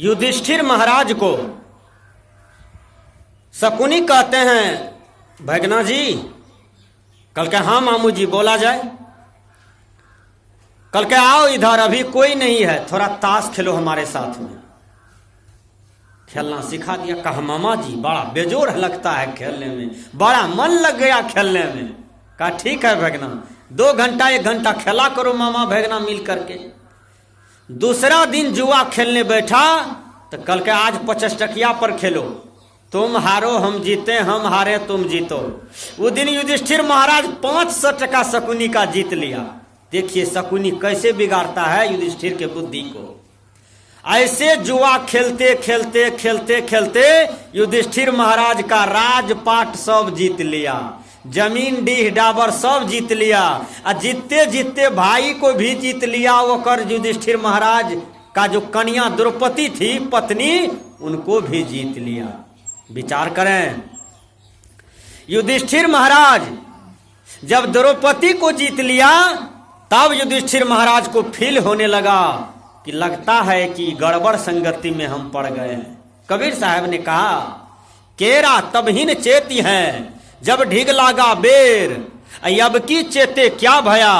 युधिष्ठिर महाराज को शकुनी कहते हैं, भगना जी, कल के हाँ मामू जी बोला जाए, कल के आओ इधर, अभी कोई नहीं है, थोड़ा ताश खेलो हमारे साथ में। खेलना सिखा दिया। कहा मामा जी बड़ा बेजोड़ लगता है खेलने में, बड़ा मन लग गया खेलने में। कहा ठीक है भगना, 2 घंटा 1 घंटा खेला करो मामा भगना मिल करके। दूसरा दिन जुआ खेलने बैठा तो कल के आज 50 टकिया पर खेलो, तुम हारो हम जीते, हम हारे तुम जीतो। वो दिन युधिष्ठिर महाराज 500 टका शकुनी का जीत लिया। देखिए शकुनी कैसे बिगाड़ता है युधिष्ठिर के बुद्धि को। ऐसे जुआ खेलते खेलते खेलते खेलते युधिष्ठिर महाराज का राजपाट सब जीत लिया, जमीन डीह डाबर सब जीत लिया, और जीतते जीतते भाई को भी जीत लिया। वो कर युधिष्ठिर महाराज का जो कन्या द्रौपदी थी पत्नी, उनको भी जीत लिया। विचार करें, युधिष्ठिर महाराज जब द्रौपदी को जीत लिया तब युधिष्ठिर महाराज को फील होने लगा कि लगता है कि गड़बड़ संगति में हम पड़ गए हैं। कबीर साहब ने कहा, केरा तबहिन चेती है जब ढीग लागा बेर, अब की चेते क्या भया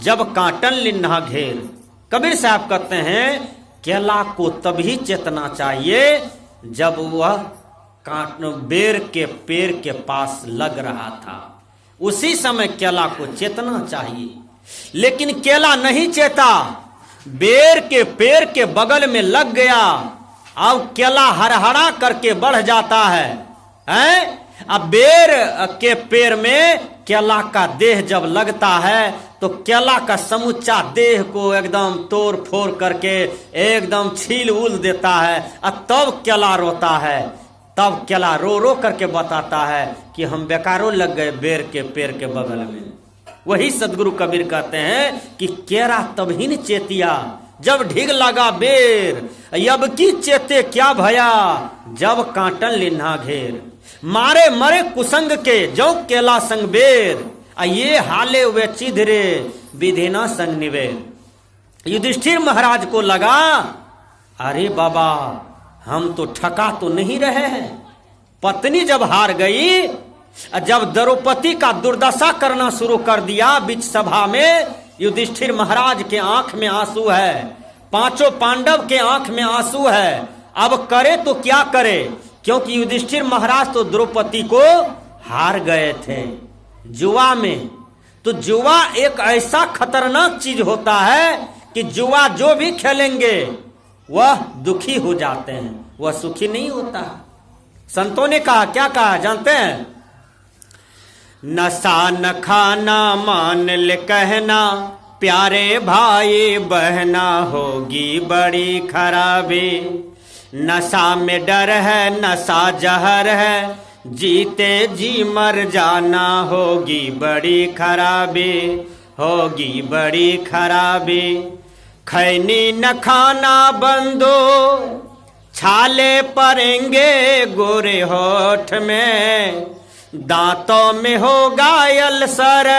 जब काटन लिन्हा घेर। कबीर साहब कहते हैं केला को तभी चेतना चाहिए जब वह बेर के पेड़ के पास लग रहा था, उसी समय केला को चेतना चाहिए। लेकिन केला नहीं चेता, बेर के पेड़ के बगल में लग गया, अब केला हरहरा करके बढ़ जाता है, अब बेर के पेड़ में केला का देह जब लगता है तो केला का समूचा देह को एकदम तोड़ फोड़ करके एकदम छील उल देता है, और तब केला रोता है। तब केला रो रो करके बताता है कि हम बेकारों लग गए बेर के पेड़ के बगल में। वही सदगुरु कबीर कहते हैं कि केरा तबहिन चेतिया जब ढीग लगा बेर, अब की चेते क्या भया जब काटन लिन्हा घेर। मारे मरे कुसंग के जो केला संग बेर, ये हाले वे चिधरे विधिना संग निवेर। युधिष्ठिर महाराज को लगा, अरे बाबा हम तो ठका तो नहीं रहे हैं। पत्नी जब हार गई, जब द्रौपदी का दुर्दशा करना शुरू कर दिया बीच सभा में, युधिष्ठिर महाराज के आंख में आंसू है, 5 पांडव के आंख में आंसू है। अब करे तो क्या करे, क्योंकि युधिष्ठिर महाराज तो द्रौपदी को हार गए थे जुआ में। तो जुआ एक ऐसा खतरनाक चीज होता है कि जुआ जो भी खेलेंगे वह दुखी हो जाते हैं, वह सुखी नहीं होता। संतों ने कहा, क्या कहा जानते हैं? नशा न खाना मान ले कहना, प्यारे भाई बहना होगी बड़ी खराबी। नशा में डर है नशा जहर है, जीते जी मर जाना होगी बड़ी खराबी, होगी बड़ी खराबी। खैनी न खाना बंदो, छाले पड़ेंगे गोरे होठ में, दांतों में होगा अल्सर,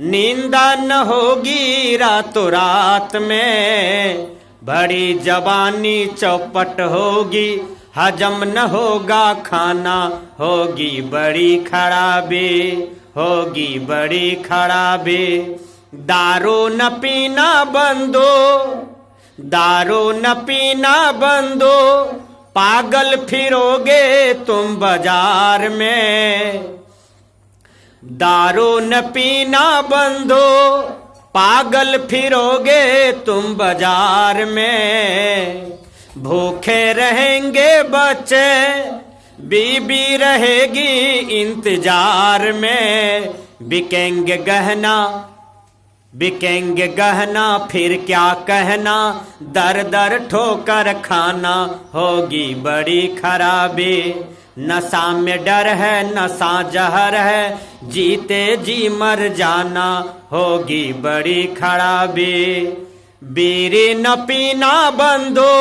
नींदा न होगी रातों रात में। बड़ी जवानी चौपट होगी, हजम न होगा खाना, होगी बड़ी खराबी, होगी बड़ी खराबी। दारू न पीना बंदो, दारू न पीना बंदो, पागल फिरोगे तुम बाजार में। दारू न पीना बंदो, पागल फिरोगे तुम बाजार में। भूखे रहेंगे बच्चे, बीबी रहेगी इंतजार में। बिकेंगे गहना, बिकेंगे गहना, फिर क्या कहना, दर दर ठोकर खाना, होगी बड़ी खराबी। नशा में डर है नशा जहर है, जीते जी मर जाना, होगी बड़ी खराबी। बीड़ी न पीना बंदो,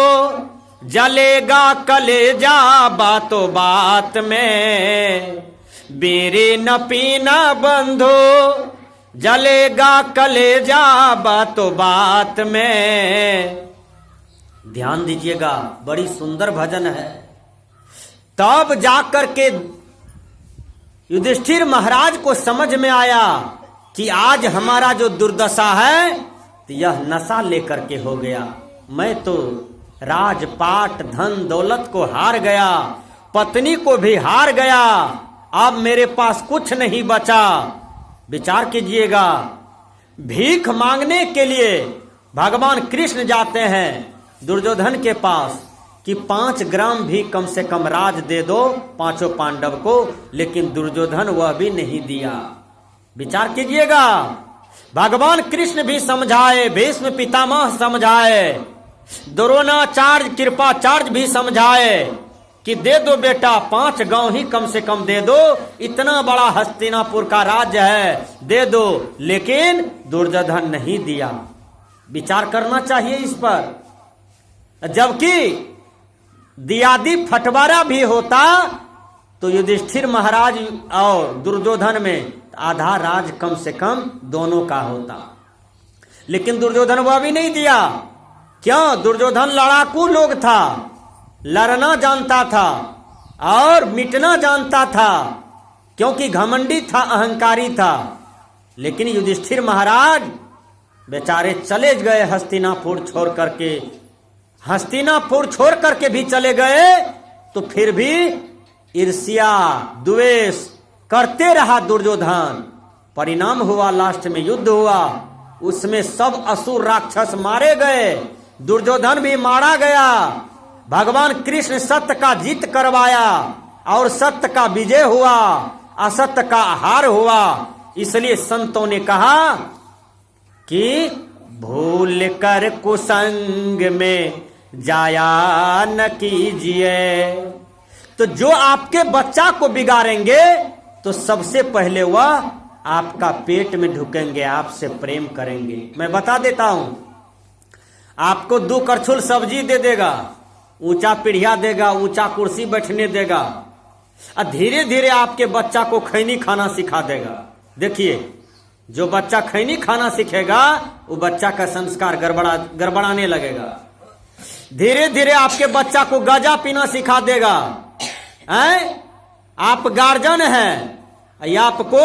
जलेगा कलेजा बातों बात में। बीड़ी न पीना बंदो, जलेगा कलेजा बातों बात में। ध्यान दीजिएगा, बड़ी सुंदर भजन है। तब जाकर के युधिष्ठिर महाराज को समझ में आया कि आज हमारा जो दुर्दशा है तो यह नशा लेकर के हो गया। मैं तो राजपाट धन दौलत को हार गया, पत्नी को भी हार गया, अब मेरे पास कुछ नहीं बचा। विचार कीजिएगा, भीख मांगने के लिए भगवान कृष्ण जाते हैं दुर्योधन के पास कि 5 ग्राम भी कम से कम राज दे दो पांचों पांडव को, लेकिन दुर्योधन वह भी नहीं दिया। विचार कीजिएगा, भगवान कृष्ण भी समझाए, भीष्म पितामह समझाए, द्रोणाचार्य कृपाचार्य भी समझाए कि दे दो बेटा, 5 गांव ही कम से कम दे दो, इतना बड़ा हस्तिनापुर का राज्य है, दे दो, लेकिन दुर्योधन नहीं दिया। विचार करना चाहिए इस पर। जबकि दियादी फटवारा भी होता तो युधिष्ठिर महाराज और दुर्योधन में आधा राज कम से कम दोनों का होता, लेकिन दुर्योधन वह भी नहीं दिया। क्यों? दुर्योधन लड़ाकू लोग था, लड़ना जानता था और मिटना जानता था, क्योंकि घमंडी था, अहंकारी था। लेकिन युधिष्ठिर महाराज बेचारे चले गए हस्तिनापुर छोड़ करके, हस्तिनापुर छोड़ करके भी चले गए तो फिर भी ईर्ष्या द्वेष करते रहा दुर्योधन। परिणाम हुआ, लास्ट में युद्ध हुआ, उसमें सब असुर राक्षस मारे गए, दुर्योधन भी मारा गया। भगवान कृष्ण सत्य का जीत करवाया और सत्य का विजय हुआ, असत्य का हार हुआ। इसलिए संतों ने कहा कि भूल कर कुसंग में जाया न कीजिए। तो जो आपके बच्चा को बिगाड़ेंगे तो सबसे पहले वह आपका पेट में ढुकेंगे, आपसे प्रेम करेंगे। मैं बता देता हूं, आपको 2 करछुल सब्जी दे देगा, ऊंचा पीढ़िया देगा, ऊंचा कुर्सी बैठने देगा, और धीरे धीरे आपके बच्चा को खैनी खाना सिखा देगा। देखिए, जो बच्चा खैनी खाना सीखेगा वो बच्चा का संस्कार गड़बड़ाने लगेगा। धीरे धीरे आपके बच्चा को गांजा पीना सिखा देगा। आप गार्जियन हैं, या आपको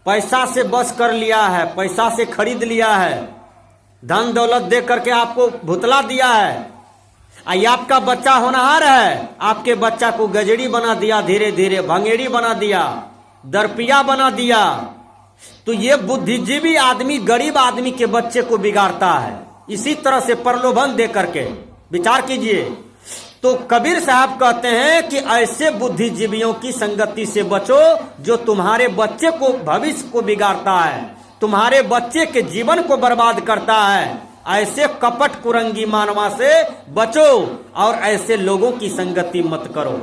पैसा से बस कर लिया है, पैसा से खरीद लिया है, धन दौलत दे करके आपको भुतला दिया है। आपका बच्चा होनहार है, आपके बच्चा को गजड़ी बना दिया, धीरे धीरे भंगेड़ी बना दिया, दरपिया बना दिया। तो ये बुद्धिजीवी आदमी गरीब आदमी के बच्चे को बिगाड़ता है, इसी तरह से प्रलोभन दे करके। विचार कीजिए। तो कबीर साहब कहते हैं कि ऐसे बुद्धिजीवियों की संगति से बचो जो तुम्हारे बच्चे को, भविष्य को बिगाड़ता है, तुम्हारे बच्चे के जीवन को बर्बाद करता है। ऐसे कपट कुरंगी मानवा से बचो और ऐसे लोगों की संगति मत करो।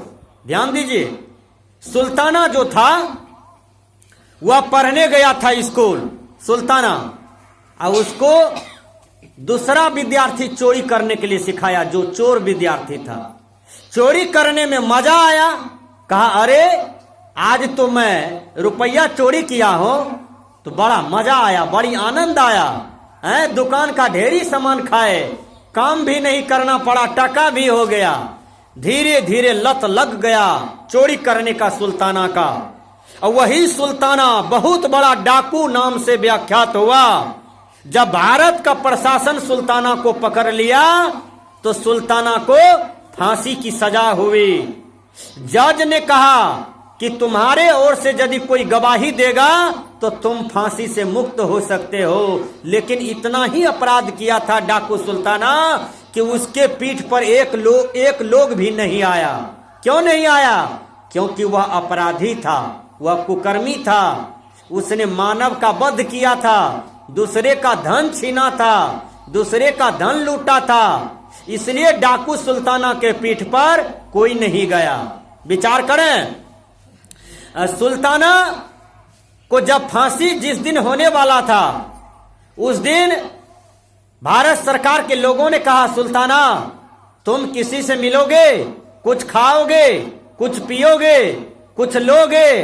ध्यान दीजिए, सुल्ताना जो था वह पढ़ने गया था स्कूल, सुल्ताना, और उसको दूसरा विद्यार्थी चोरी करने के लिए सिखाया, जो चोर विद्यार्थी था। चोरी करने में मजा आया, कहा अरे आज तो मैं रुपया चोरी किया हो, तो बड़ा मजा आया, बड़ी आनंद आया। दुकान का ढेरी सामान खाए, काम भी नहीं करना पड़ा, टका भी हो गया। धीरे धीरे लत लग गया चोरी करने का सुल्ताना का। और वही सुल्ताना बहुत बड़ा डाकू नाम से व्याख्यात हुआ। जब भारत का प्रशासन सुल्ताना को पकड़ लिया तो सुल्ताना को फांसी की सजा हुई। जज ने कहा कि तुम्हारे ओर से यदि कोई गवाही देगा तो तुम फांसी से मुक्त हो सकते हो। लेकिन इतना ही अपराध किया था डाकू सुल्ताना कि उसके पीठ पर एक लोग भी नहीं आया। क्यों नहीं आया? क्योंकि वह अपराधी था, वह कुकर्मी था, उसने मानव का वध किया था, दूसरे का धन छीना था, दूसरे का धन लूटा था। इसलिए डाकू सुल्ताना के पीठ पर कोई नहीं गया। विचार करें, सुल्ताना को जब फांसी जिस दिन होने वाला था उस दिन भारत सरकार के लोगों ने कहा, सुल्ताना तुम किसी से मिलोगे, कुछ खाओगे, कुछ पियोगे, कुछ लोगे?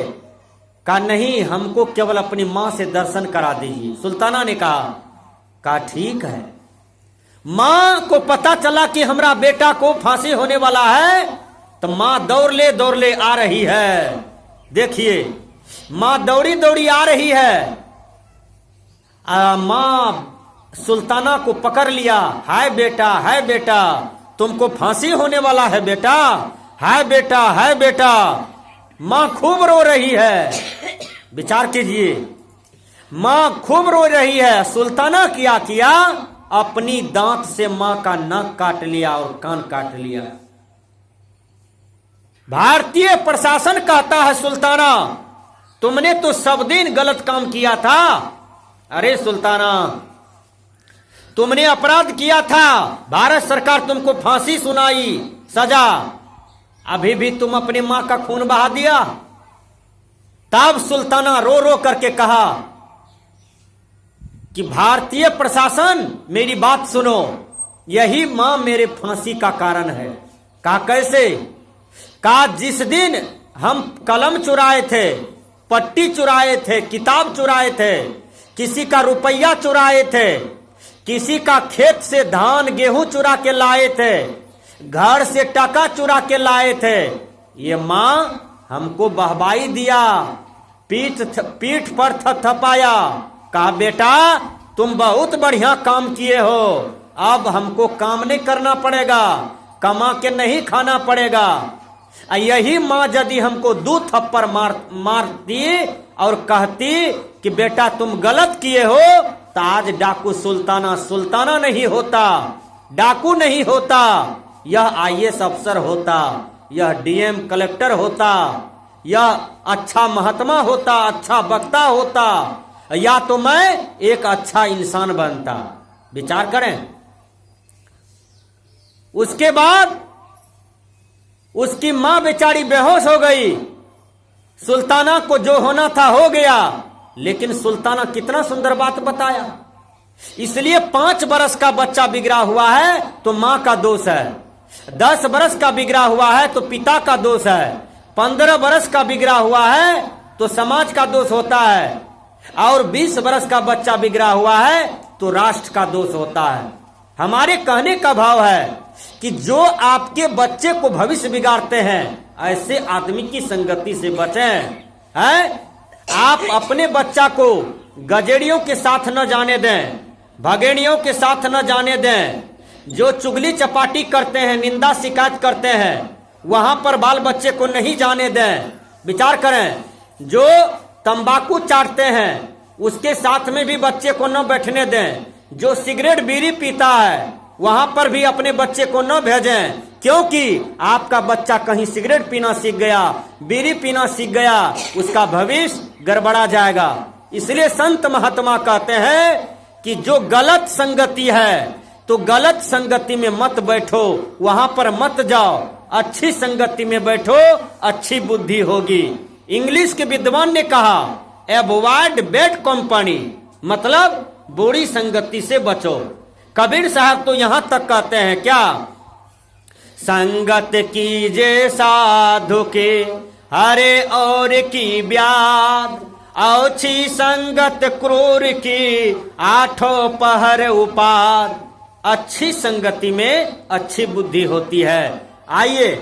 कहा नहीं, हमको केवल अपनी मां से दर्शन करा दीजिए। सुल्ताना ने कहा ठीक है। मां को पता चला कि हमरा बेटा को फांसी होने वाला है, तो मां दौड़ ले आ रही है। देखिए, मां दौड़ी दौड़ी आ रही है। मां सुल्ताना को पकड़ लिया। हाय बेटा, तुमको फांसी होने वाला है बेटा, है बेटा। मां खूब रो रही है। विचार कीजिए, मां खूब रो रही है। सुल्ताना किया अपनी दांत से मां का नाक काट लिया और कान काट लिया। भारतीय प्रशासन कहता है, सुल्ताना तुमने तो सब दिन गलत काम किया था। अरे सुल्ताना, तुमने अपराध किया था, भारत सरकार तुमको फांसी सुनाई, सजा, अभी भी तुम अपनी मां का खून बहा दिया। तब सुल्ताना रो रो करके कहा कि भारतीय प्रशासन मेरी बात सुनो, यही मां मेरे फांसी का कारण है। कहा कैसे? कहा जिस दिन हम कलम चुराए थे, पट्टी चुराए थे, किताब चुराए थे, किसी का रुपया चुराए थे, किसी का खेत से धान गेहूं चुरा के लाए थे, घर से टका चुरा के लाए थे, ये मां हमको बहबाई दिया, पीठ पर थपथपाया। कहा बेटा तुम बहुत बढ़िया काम किए हो, अब हमको काम नहीं करना पड़ेगा, कमा के नहीं खाना पड़ेगा। यही मां यदि हमको 2 थप्पड़ मारती और कहती कि बेटा तुम गलत किए हो, तो आज डाकू सुल्ताना नहीं होता, डाकू नहीं होता, यह IAS अफसर होता, यह DM कलेक्टर होता, यह अच्छा महात्मा होता, अच्छा वक्ता होता, या तो मैं एक अच्छा इंसान बनता। विचार करें। उसके बाद उसकी मां बेचारी बेहोश हो गई। सुल्ताना को जो होना था हो गया, लेकिन सुल्ताना कितना सुंदर बात बताया। इसलिए 5 बरस का बच्चा बिगड़ा हुआ है तो मां का दोष है, 10 बरस का बिगड़ा हुआ है तो पिता का दोष है, 15 बरस का बिगड़ा हुआ है तो समाज का दोष होता है, और 20 बरस का बच्चा बिगड़ा हुआ है तो राष्ट्र का दोष होता है। हमारे कहने का भाव है कि जो आपके बच्चे को भविष्य बिगाड़ते हैं, ऐसे आदमी की संगति से बचें। हैं? आप अपने बच्चा को गजेड़ियों के साथ न जाने दें, भगेड़ियों के साथ न जाने दें। जो चुगली चपाटी करते हैं, निंदा शिकायत करते हैं, वहां पर बाल बच्चे को नहीं जाने दें। विचार करें। जो तंबाकू चाटते हैं, उसके साथ में भी बच्चे को न बैठने दें। जो सिगरेट बीड़ी पीता है, वहां पर भी अपने बच्चे को न भेजें, क्योंकि आपका बच्चा कहीं सिगरेट पीना सीख गया, बीड़ी पीना सीख गया, उसका भविष्य गड़बड़ा जाएगा। इसलिए संत महात्मा कहते हैं कि जो गलत संगति है तो गलत संगति में मत बैठो, वहां पर मत जाओ, अच्छी संगति में बैठो, अच्छी बुद्धि होगी। इंग्लिश के विद्वान ने कहा अवॉइड बैड कंपनी, मतलब बुरी संगति से बचो। कबीर साहब तो यहां तक कहते हैं क्या, संगत कीजे साधु के हरे और की ब्याद, औछी संगत क्रूर की 8 पहर उपाद। अच्छी संगति में अच्छी बुद्धि होती है। आइए